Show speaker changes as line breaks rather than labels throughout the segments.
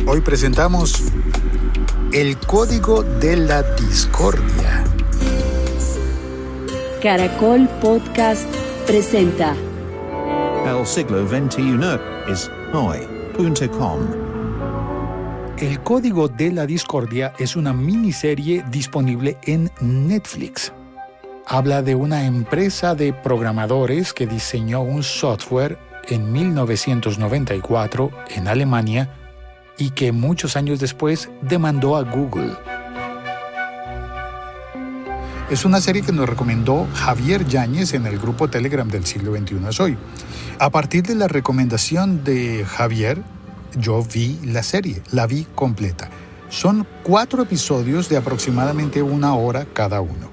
Hoy presentamos El Código de la Discordia.
Caracol Podcast presenta
El siglo XXI es hoy.com.
El Código de la Discordia es una miniserie disponible en Netflix. Habla de una empresa de programadores que diseñó un software en 1994 en Alemania y que muchos años después demandó a Google. Es una serie que nos recomendó Javier Yáñez en el grupo Telegram del siglo XXI es hoy. A partir de la recomendación de Javier, yo vi la serie, la vi completa. Son 4 episodios de aproximadamente 1 hora cada uno.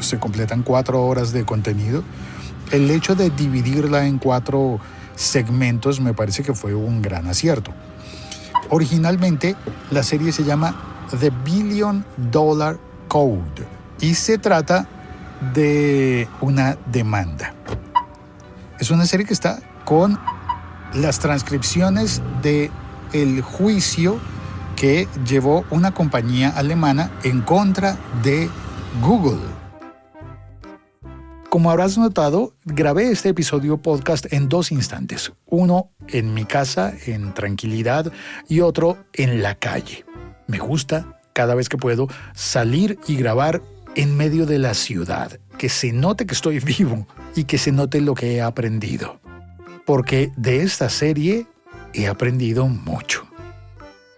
Se completan 4 horas de contenido. El hecho de dividirla en 4 segmentos me parece que fue un gran acierto. Originalmente, la serie se llama The Billion Dollar Code y se trata de una demanda. Es una serie que está con las transcripciones del juicio que llevó una compañía alemana en contra de Google. Como habrás notado, grabé este episodio podcast en 2 instantes. Uno en mi casa, en tranquilidad, y otro en la calle. Me gusta, cada vez que puedo, salir y grabar en medio de la ciudad. Que se note que estoy vivo y que se note lo que he aprendido. Porque de esta serie he aprendido mucho.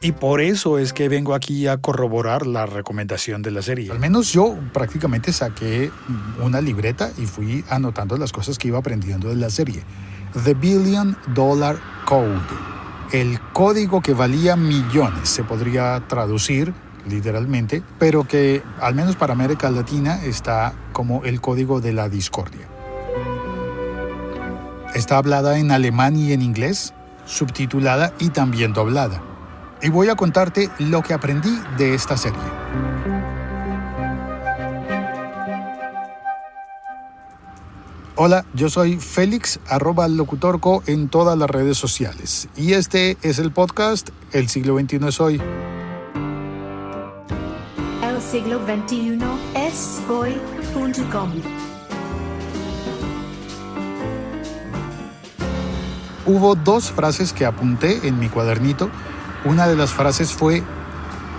Y por eso es que vengo aquí a corroborar la recomendación de la serie. Al menos yo prácticamente saqué una libreta y fui anotando las cosas que iba aprendiendo de la serie. The Billion Dollar Code. El código que valía millones, se podría traducir literalmente, pero que al menos para América Latina está como el código de la discordia. Está hablada en alemán y en inglés, subtitulada y también doblada. Y voy a contarte lo que aprendí de esta serie. Hola, yo soy Félix, @locutorco en todas las redes sociales. Y este es el podcast El siglo XXI es hoy.
El siglo XXI es hoy.com.
Hubo 2 frases que apunté en mi cuadernito. Una de las frases fue: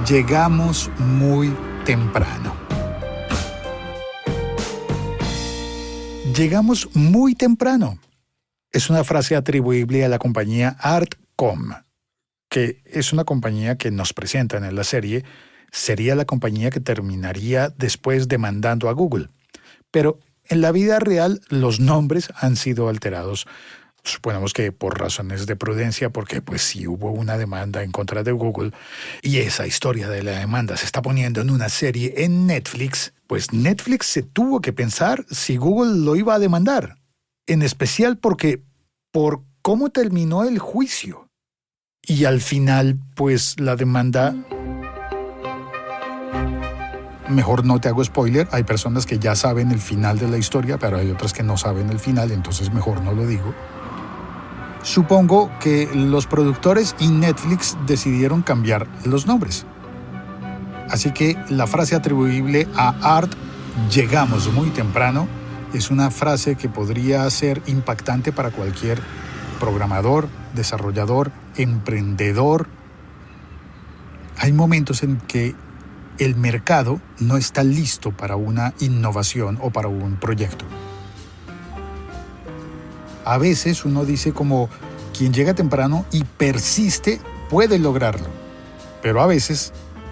llegamos muy temprano. Llegamos muy temprano. Es una frase atribuible a la compañía Artcom, que es una compañía que nos presentan en la serie. Sería la compañía que terminaría después demandando a Google. Pero en la vida real los nombres han sido alterados. Suponemos que por razones de prudencia, porque pues sí hubo una demanda en contra de Google y esa historia de la demanda se está poniendo en una serie en Netflix, pues Netflix se tuvo que pensar si Google lo iba a demandar. En especial porque por cómo terminó el juicio. Y al final, pues la demanda... Mejor no te hago spoiler, hay personas que ya saben el final de la historia, pero hay otras que no saben el final, entonces mejor no lo digo. Supongo que los productores y Netflix decidieron cambiar los nombres. Así que la frase atribuible a Art, llegamos muy temprano, es una frase que podría ser impactante para cualquier programador, desarrollador, emprendedor. Hay momentos en que el mercado no está listo para una innovación o para un proyecto. A veces uno dice como quien llega temprano y persiste puede lograrlo. Pero a veces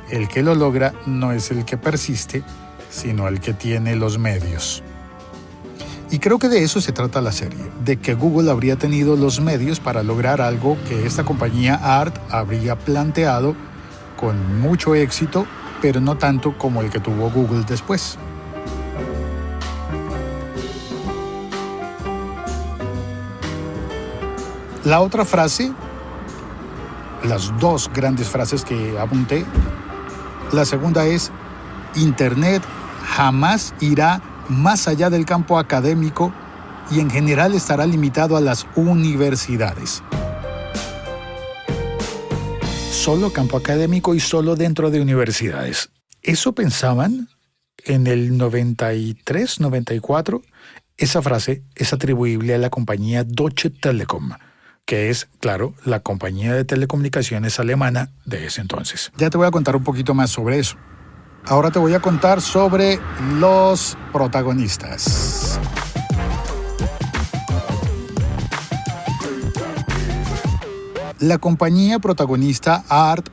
el que lo logra no es el que persiste, sino el que tiene los medios. Y creo que de eso se trata la serie, de que Google habría tenido los medios para lograr algo que esta compañía Art habría planteado con mucho éxito, pero no tanto como el que tuvo Google después. La otra frase, las 2 grandes frases que apunté, la segunda es: Internet jamás irá más allá del campo académico y en general estará limitado a las universidades. solo campo académico y solo dentro de universidades. Eso pensaban en el 93, 94. Esa frase es atribuible a la compañía Deutsche Telekom, que es, claro, la compañía de telecomunicaciones alemana de ese entonces. Ya te voy a contar un poquito más sobre eso. Ahora te voy a contar sobre los protagonistas. La compañía protagonista Art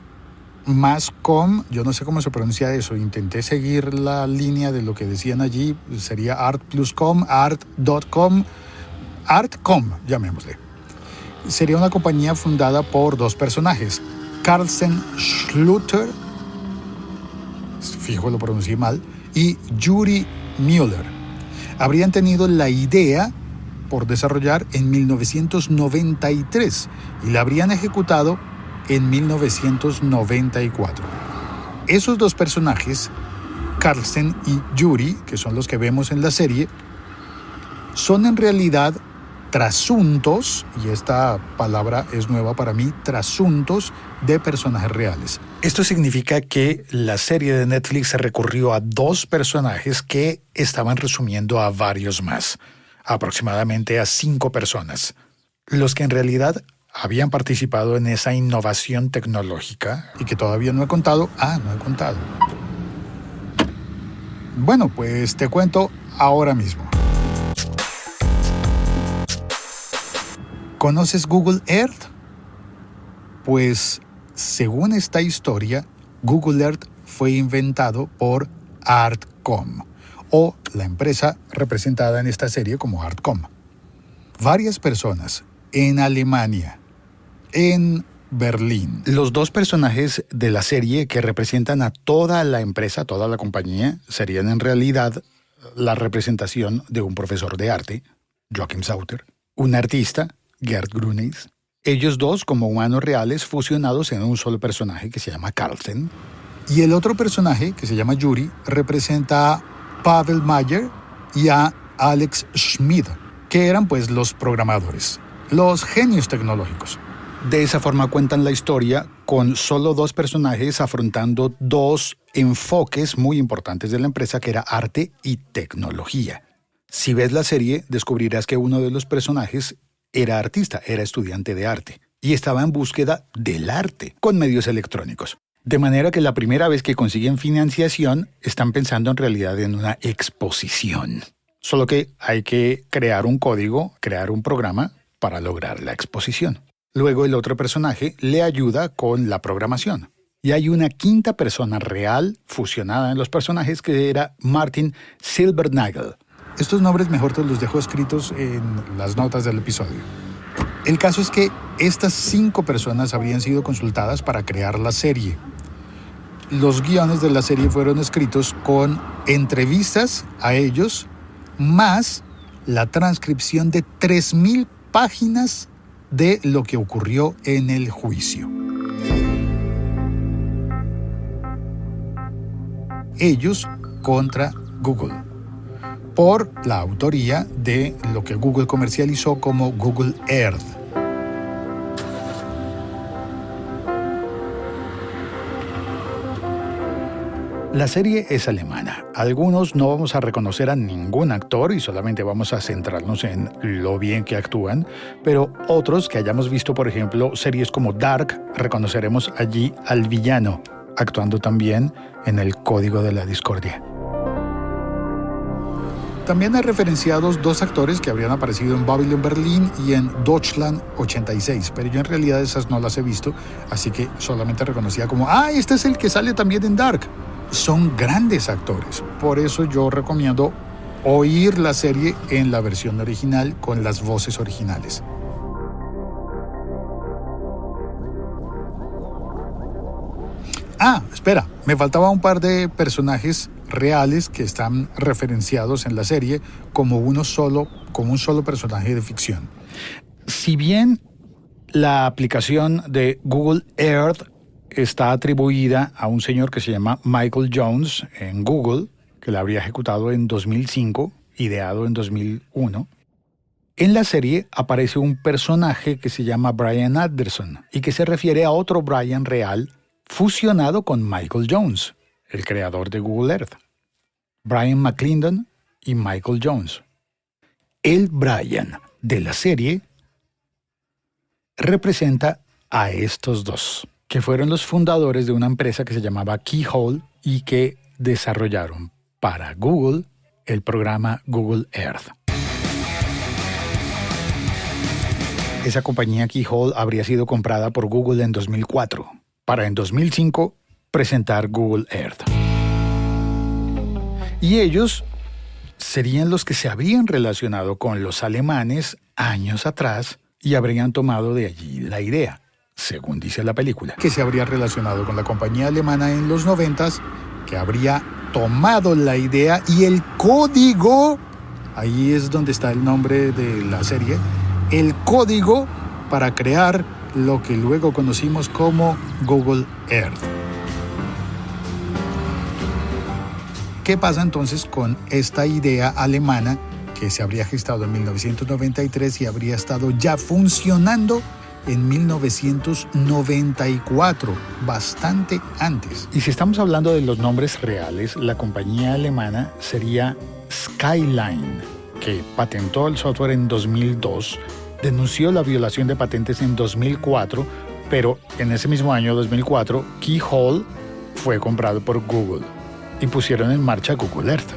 más Com, yo no sé cómo se pronuncia eso, intenté seguir la línea de lo que decían allí, sería Art plus Com, Art.com, Artcom, llamémosle. Sería una compañía fundada por dos personajes, Carsten Schluter, fijo lo pronuncié mal, y Yuri Müller. Habrían tenido la idea por desarrollar en 1993 y la habrían ejecutado en 1994. Esos dos personajes, Carsten y Yuri, que son los que vemos en la serie, son en realidad trasuntos, y esta palabra es nueva para mí, trasuntos de personajes reales. Esto significa que la serie de Netflix se recurrió a dos personajes que estaban resumiendo a varios más, aproximadamente a 5 personas, los que en realidad habían participado en esa innovación tecnológica y que todavía no he contado. No he contado. Bueno, pues te cuento ahora mismo. ¿Conoces Google Earth? Pues, según esta historia, Google Earth fue inventado por Artcom, o la empresa representada en esta serie como Artcom. Varias personas en Alemania, en Berlín. Los dos personajes de la serie que representan a toda la empresa, toda la compañía, serían en realidad la representación de un profesor de arte, Joachim Sauter, un artista, Gerd Gruneis, ellos dos como humanos reales fusionados en un solo personaje que se llama Carlsen, y el otro personaje que se llama Yuri representa a Pavel Mayer y a Alex Schmid, que eran pues los programadores, los genios tecnológicos. De esa forma cuentan la historia con solo dos personajes afrontando dos enfoques muy importantes de la empresa, que era arte y tecnología. Si ves la serie, descubrirás que uno de los personajes era artista, era estudiante de arte y estaba en búsqueda del arte con medios electrónicos. De manera que la primera vez que consiguen financiación están pensando en realidad en una exposición. Solo que hay que crear un código, crear un programa para lograr la exposición. Luego el otro personaje le ayuda con la programación. Y hay una quinta persona real fusionada en los personajes que era Martin Silbernagel. Estos nombres mejor te los dejo escritos en las notas del episodio. El caso es que estas 5 personas habrían sido consultadas para crear la serie. Los guiones de la serie fueron escritos con entrevistas a ellos, más la transcripción de 3,000 páginas de lo que ocurrió en el juicio. Ellos contra Google, por la autoría de lo que Google comercializó como Google Earth. La serie es alemana. Algunos no vamos a reconocer a ningún actor y solamente vamos a centrarnos en lo bien que actúan, pero otros que hayamos visto, por ejemplo, series como Dark, reconoceremos allí al villano, actuando también en El Código de la Discordia. También hay referenciados 2 actores que habrían aparecido en Babylon Berlin y en Deutschland 86, pero yo en realidad esas no las he visto, así que solamente reconocía como, este es el que sale también en Dark. Son grandes actores, por eso yo recomiendo oír la serie en la versión original con las voces originales. Espera, me faltaba un par de personajes reales que están referenciados en la serie como un solo personaje de ficción. Si bien la aplicación de Google Earth está atribuida a un señor que se llama Michael Jones en Google, que la habría ejecutado en 2005, ideado en 2001, En la serie aparece un personaje que se llama Brian Anderson y que se refiere a otro Brian real fusionado con Michael Jones, el creador de Google Earth. Brian McClendon y Michael Jones. El Brian de la serie representa a estos dos, que fueron los fundadores de una empresa que se llamaba Keyhole y que desarrollaron para Google el programa Google Earth. Esa compañía Keyhole habría sido comprada por Google en 2004, para en 2005 presentar Google Earth. Y ellos serían los que se habrían relacionado con los alemanes años atrás y habrían tomado de allí la idea, según dice la película. Que se habría relacionado con la compañía alemana en los 90s, que habría tomado la idea y el código, ahí es donde está el nombre de la serie, el código para crear lo que luego conocimos como Google Earth. ¿Qué pasa entonces con esta idea alemana que se habría gestado en 1993 y habría estado ya funcionando en 1994, bastante antes? Y si estamos hablando de los nombres reales, la compañía alemana sería Skyline, que patentó el software en 2002, denunció la violación de patentes en 2004, pero en ese mismo año, 2004, Keyhole fue comprado por Google y pusieron en marcha Google Earth.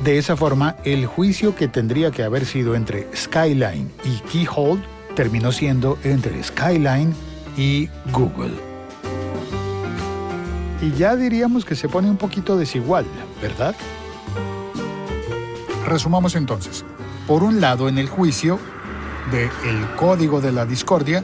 De esa forma, el juicio que tendría que haber sido entre Skyline y Keyhole terminó siendo entre Skyline y Google. Y ya diríamos que se pone un poquito desigual, ¿verdad? Resumamos entonces. Por un lado, en el juicio del código de la discordia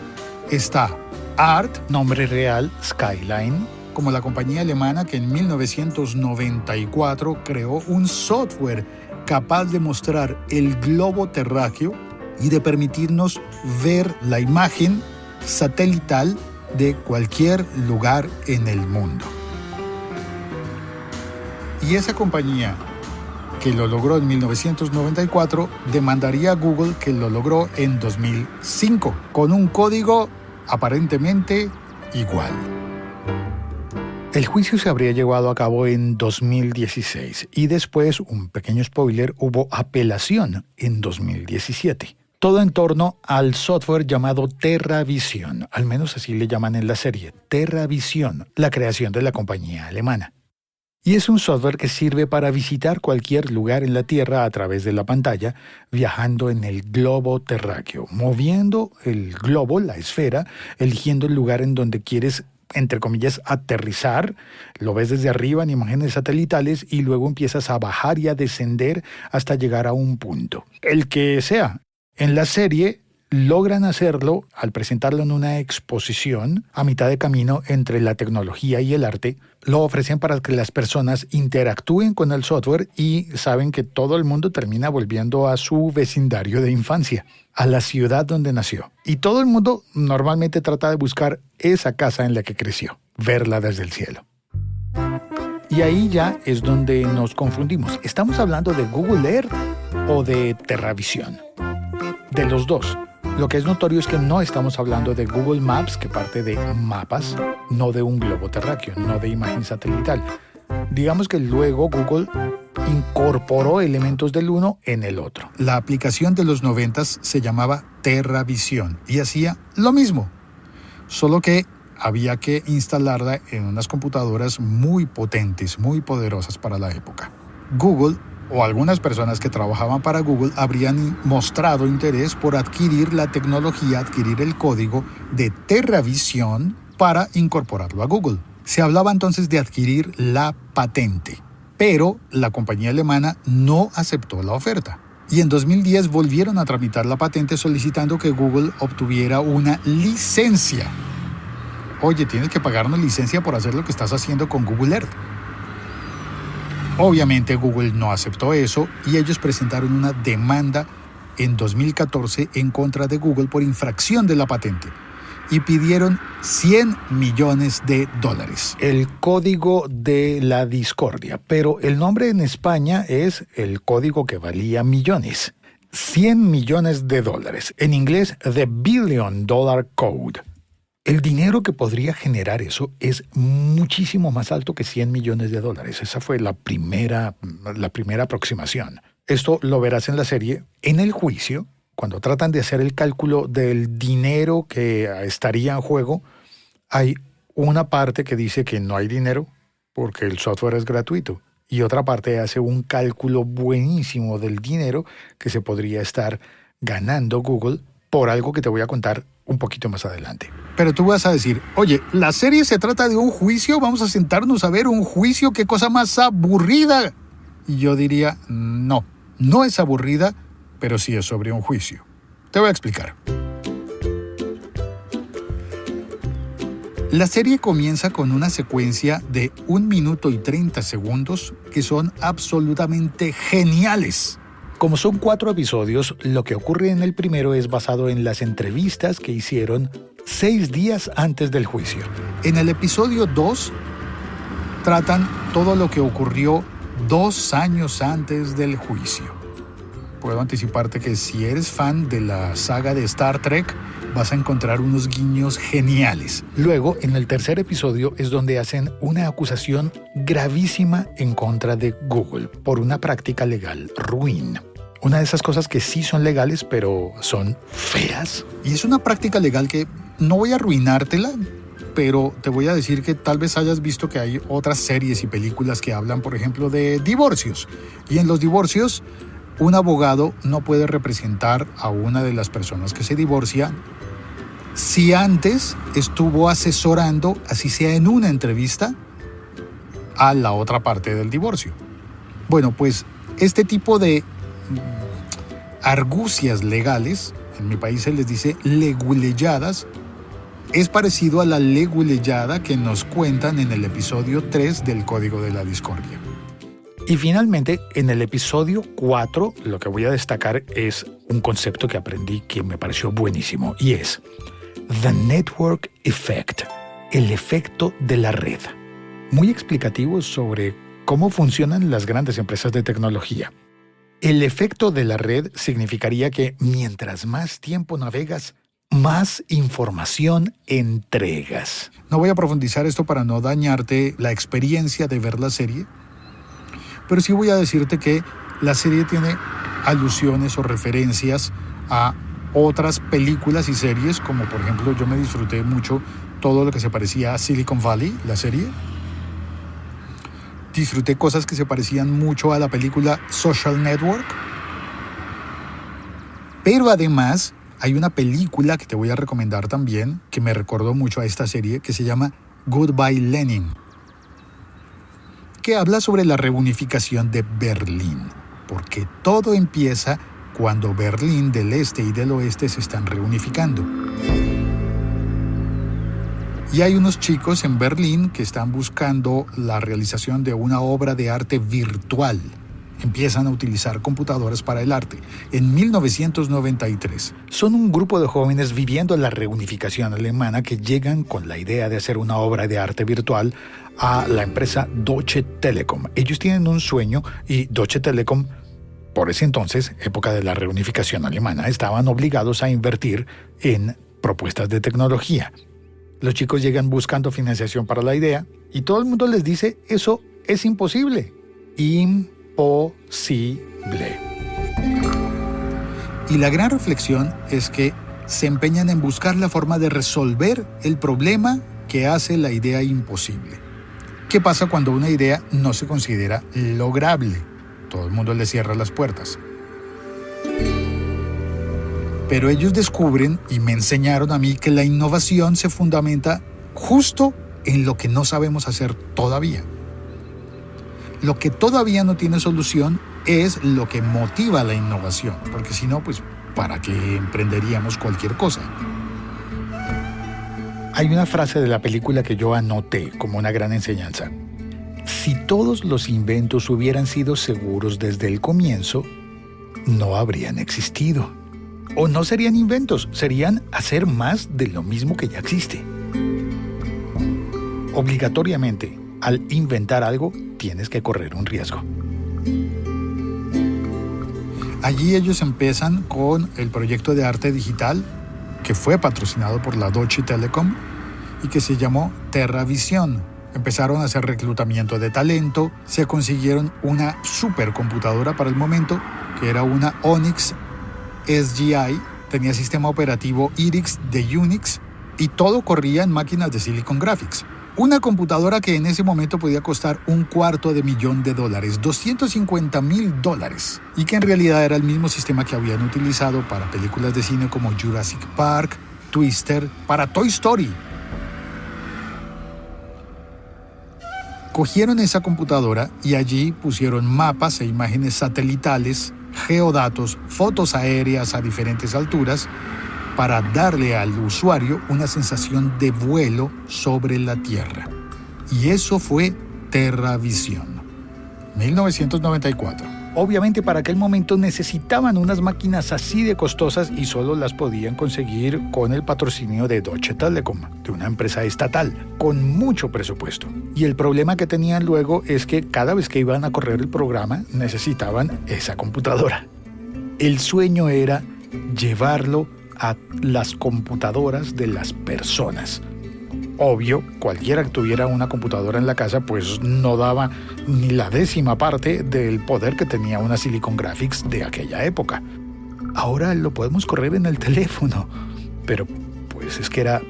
está ART, nombre real Skyline, como la compañía alemana que en 1994 creó un software capaz de mostrar el globo terráqueo y de permitirnos ver la imagen satelital de cualquier lugar en el mundo. Y esa compañía que lo logró en 1994 demandaría a Google, que lo logró en 2005, con un código aparentemente igual. El juicio se habría llevado a cabo en 2016 y después, un pequeño spoiler, hubo apelación en 2017. Todo en torno al software llamado TerraVision, al menos así le llaman en la serie, TerraVision, la creación de la compañía alemana. Y es un software que sirve para visitar cualquier lugar en la Tierra a través de la pantalla, viajando en el globo terráqueo, moviendo el globo, la esfera, eligiendo el lugar en donde quieres, entre comillas, aterrizar. Lo ves desde arriba en imágenes satelitales y luego empiezas a bajar y a descender hasta llegar a un punto. El que sea. En la serie logran hacerlo al presentarlo en una exposición a mitad de camino entre la tecnología y el arte. Lo ofrecen para que las personas interactúen con el software y saben que todo el mundo termina volviendo a su vecindario de infancia, a la ciudad donde nació. Y todo el mundo normalmente trata de buscar esa casa en la que creció, verla desde el cielo. Y ahí ya es donde nos confundimos. ¿Estamos hablando de Google Earth o de TerraVision? De los dos. Lo que es notorio es que no estamos hablando de Google Maps, que parte de mapas, no de un globo terráqueo, no de imagen satelital. Digamos que luego Google incorporó elementos del uno en el otro. La aplicación de los 90s se llamaba TerraVision y hacía lo mismo, solo que había que instalarla en unas computadoras muy potentes, muy poderosas para la época. Google o algunas personas que trabajaban para Google habrían mostrado interés por adquirir la tecnología, adquirir el código de TerraVision para incorporarlo a Google. Se hablaba entonces de adquirir la patente, pero la compañía alemana no aceptó la oferta. Y en 2010 volvieron a tramitar la patente solicitando que Google obtuviera una licencia. Oye, tienes que pagar una licencia por hacer lo que estás haciendo con Google Earth. Obviamente Google no aceptó eso y ellos presentaron una demanda en 2014 en contra de Google por infracción de la patente y pidieron $100 millones. El código de la discordia, pero el nombre en España es el código que valía millones. $100 millones. En inglés, The $1 billion Code. El dinero que podría generar eso es muchísimo más alto que $100 millones. Esa fue la primera aproximación. Esto lo verás en la serie. En el juicio, cuando tratan de hacer el cálculo del dinero que estaría en juego, hay una parte que dice que no hay dinero porque el software es gratuito. Y otra parte hace un cálculo buenísimo del dinero que se podría estar ganando Google por algo que te voy a contar un poquito más adelante. Pero tú vas a decir, oye, la serie se trata de un juicio, vamos a sentarnos a ver un juicio, qué cosa más aburrida. Y yo diría, no es aburrida, pero sí es sobre un juicio. Te voy a explicar. La serie comienza con una secuencia de 1 minuto y 30 segundos que son absolutamente geniales. Como son 4 episodios, lo que ocurre en el primero es basado en las entrevistas que hicieron 6 días antes del juicio. En el episodio 2 tratan todo lo que ocurrió 2 años antes del juicio. Puedo anticiparte que si eres fan de la saga de Star Trek, vas a encontrar unos guiños geniales. Luego, en el tercer episodio es donde hacen una acusación gravísima en contra de Google por una práctica legal ruin. Una de esas cosas que sí son legales, pero son feas. Y es una práctica legal que no voy a arruinártela, pero te voy a decir que tal vez hayas visto que hay otras series y películas que hablan, por ejemplo, de divorcios. Y en los divorcios, un abogado no puede representar a una de las personas que se divorcia si antes estuvo asesorando, así sea en una entrevista, a la otra parte del divorcio. Bueno, pues este tipo de argucias legales, en mi país se les dice leguleyadas, es parecido a la leguleyada que nos cuentan en el episodio 3 del Código de la Discordia. Y finalmente, en el episodio 4, lo que voy a destacar es un concepto que aprendí que me pareció buenísimo, y es The Network Effect, el efecto de la red. Muy explicativo sobre cómo funcionan las grandes empresas de tecnología. El efecto de la red significaría que mientras más tiempo navegas, más información entregas. No voy a profundizar esto para no dañarte la experiencia de ver la serie, pero sí voy a decirte que la serie tiene alusiones o referencias a otras películas y series, como por ejemplo yo me disfruté mucho todo lo que se parecía a Silicon Valley, la serie. Disfruté cosas que se parecían mucho a la película Social Network. Pero además hay una película que te voy a recomendar también, que me recordó mucho a esta serie, que se llama Goodbye Lenin, que habla sobre la reunificación de Berlín, porque todo empieza cuando Berlín del este y del oeste se están reunificando. Y hay unos chicos en Berlín que están buscando la realización de una obra de arte virtual. Empiezan a utilizar computadoras para el arte. En 1993. Son un grupo de jóvenes viviendo la reunificación alemana que llegan con la idea de hacer una obra de arte virtual a la empresa Deutsche Telekom. Ellos tienen un sueño y Deutsche Telekom, por ese entonces, época de la reunificación alemana, estaban obligados a invertir en propuestas de tecnología. Los chicos llegan buscando financiación para la idea y todo el mundo les dice, eso es imposible. Imposible. Y la gran reflexión es que se empeñan en buscar la forma de resolver el problema que hace la idea imposible. ¿Qué pasa cuando una idea no se considera lograble? Todo el mundo le cierra las puertas. Pero ellos descubren y me enseñaron a mí que la innovación se fundamenta justo en lo que no sabemos hacer todavía. Lo que todavía no tiene solución es lo que motiva la innovación, porque si no, pues, ¿para qué emprenderíamos cualquier cosa? Hay una frase de la película que yo anoté como una gran enseñanza. Si todos los inventos hubieran sido seguros desde el comienzo, no habrían existido. O no serían inventos, serían hacer más de lo mismo que ya existe. Obligatoriamente, al inventar algo, tienes que correr un riesgo. Allí ellos empiezan con el proyecto de arte digital que fue patrocinado por la Deutsche Telekom y que se llamó TerraVision. Empezaron a hacer reclutamiento de talento, se consiguieron una supercomputadora para el momento, que era una Onyx SGI, tenía sistema operativo Irix de Unix y todo corría en máquinas de Silicon Graphics. Una computadora que en ese momento podía costar $250,000, $250,000, y que en realidad era el mismo sistema que habían utilizado para películas de cine como Jurassic Park, Twister, para Toy Story. Cogieron esa computadora y allí pusieron mapas e imágenes satelitales, geodatos, fotos aéreas a diferentes alturas para darle al usuario una sensación de vuelo sobre la Tierra. Y eso fue TerraVision. 1994. Obviamente para aquel momento necesitaban unas máquinas así de costosas y solo las podían conseguir con el patrocinio de Deutsche Telekom, de una empresa estatal, con mucho presupuesto. Y el problema que tenían luego es que cada vez que iban a correr el programa necesitaban esa computadora. El sueño era llevarlo a las computadoras de las personas. Obvio, cualquiera que tuviera una computadora en la casa pues no daba ni la 10ª parte del poder que tenía una Silicon Graphics de aquella época. Ahora lo podemos correr en el teléfono, pero pues es que era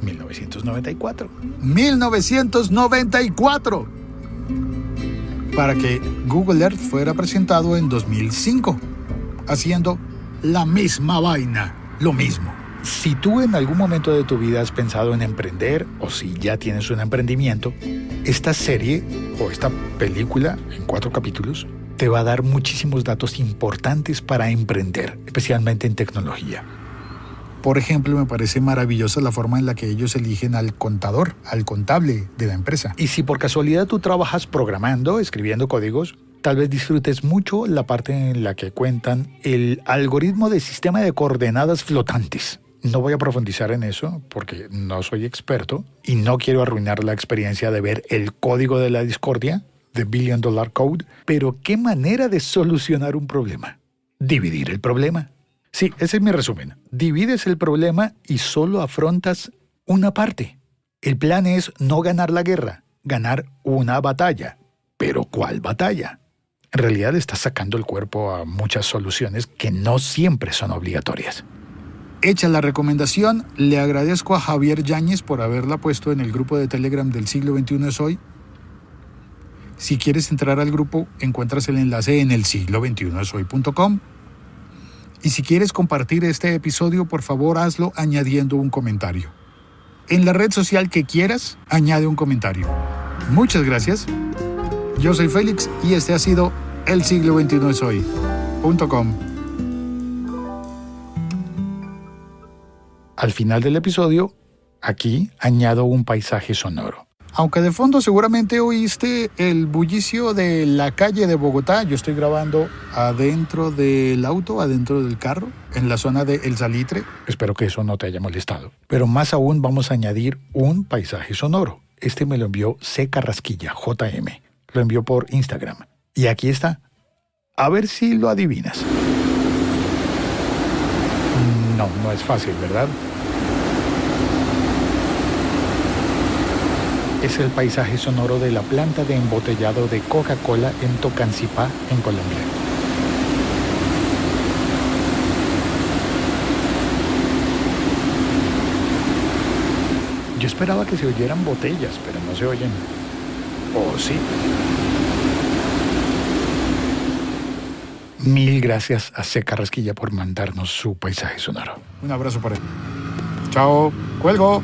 1994. ¡1994! Para que Google Earth fuera presentado en 2005, haciendo la misma vaina, lo mismo. Si tú en algún momento de tu vida has pensado en emprender o si ya tienes un emprendimiento, esta serie o esta película en 4 capítulos te va a dar muchísimos datos importantes para emprender, especialmente en tecnología. Por ejemplo, me parece maravillosa la forma en la que ellos eligen al contador, al contable de la empresa. Y si por casualidad tú trabajas programando, escribiendo códigos, tal vez disfrutes mucho la parte en la que cuentan el algoritmo de sistema de coordenadas flotantes. No voy a profundizar en eso porque no soy experto y no quiero arruinar la experiencia de ver el código de la discordia, The Billion Dollar Code, pero ¿qué manera de solucionar un problema? Dividir el problema. Sí, ese es mi resumen. Divides el problema y solo afrontas una parte. El plan es no ganar la guerra, ganar una batalla. ¿Pero cuál batalla? En realidad estás sacando el cuerpo a muchas soluciones que no siempre son obligatorias. Hecha la recomendación, le agradezco a Javier Yáñez por haberla puesto en el grupo de Telegram del Siglo XXI es Hoy. Si quieres entrar al grupo, encuentras el enlace en elsiglo21eshoy.com. Y si quieres compartir este episodio, por favor hazlo añadiendo un comentario. En la red social que quieras, añade un comentario. Muchas gracias. Yo soy Félix y este ha sido elsiglo21eshoy.com. Al final del episodio, aquí añado un paisaje sonoro. Aunque de fondo seguramente oíste el bullicio de la calle de Bogotá, yo estoy grabando adentro del auto, adentro del carro, en la zona de El Salitre. Espero que eso no te haya molestado. Pero más aún vamos a añadir un paisaje sonoro. Este me lo envió C. Carrasquilla, JM. Lo envió por Instagram. Y aquí está. A ver si lo adivinas. No es fácil, ¿verdad? Es el paisaje sonoro de la planta de embotellado de Coca-Cola en Tocancipá, en Colombia. Yo esperaba que se oyeran botellas, pero no se oyen. ¿O sí? Mil gracias a C. Carrasquilla por mandarnos su paisaje sonoro. Un abrazo para él. Chao. Cuelgo.